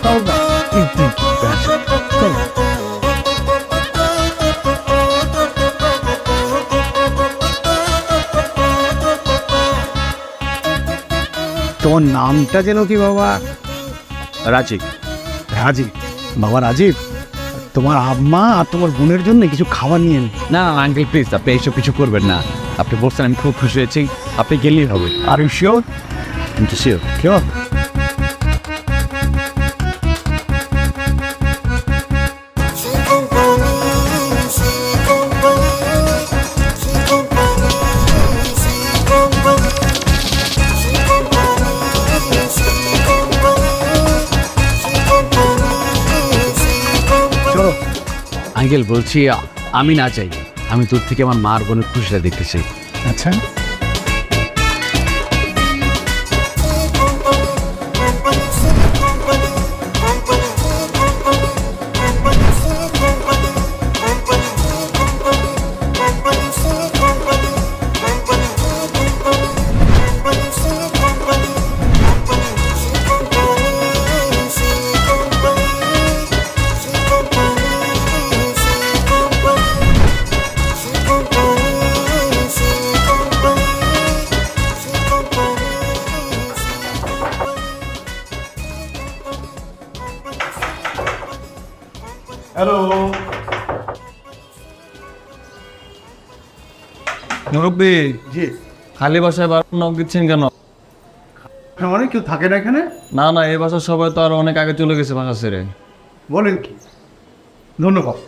খাও না। চলো। তোমার নামটা যেন কি বাবা? রাজীব। রাজীব? বাবা রাজীব, তোমার আম্মা আর তোমার বোনের জন্য কিছু খাবার নিয়ে এনে। না আঙ্কেল প্লিজ, আপনি এইসব কিছু করবেন না। আপনি বলছেন, আমি খুব খুশি হয়েছি, আপনি গেলেই হবে। Are you sure? কিন্তু শিওর। শিওর? চলো। আঙ্কেল বলছি, আমি না চাই, আমি দূর থেকে আমার মার বোনের খুশিটা দেখতে চাই। আচ্ছা, হ্যালো মুরব্বী, জি। খালি বাসায় বারবার নক দিচ্ছেন কেন? অনেক কেউ থাকে না এখানে? না না, এই বাসার সবাই তো আর অনেক আগে চলে গেছে বাসা ছেড়ে। বলেন কি? ধন্যবাদ।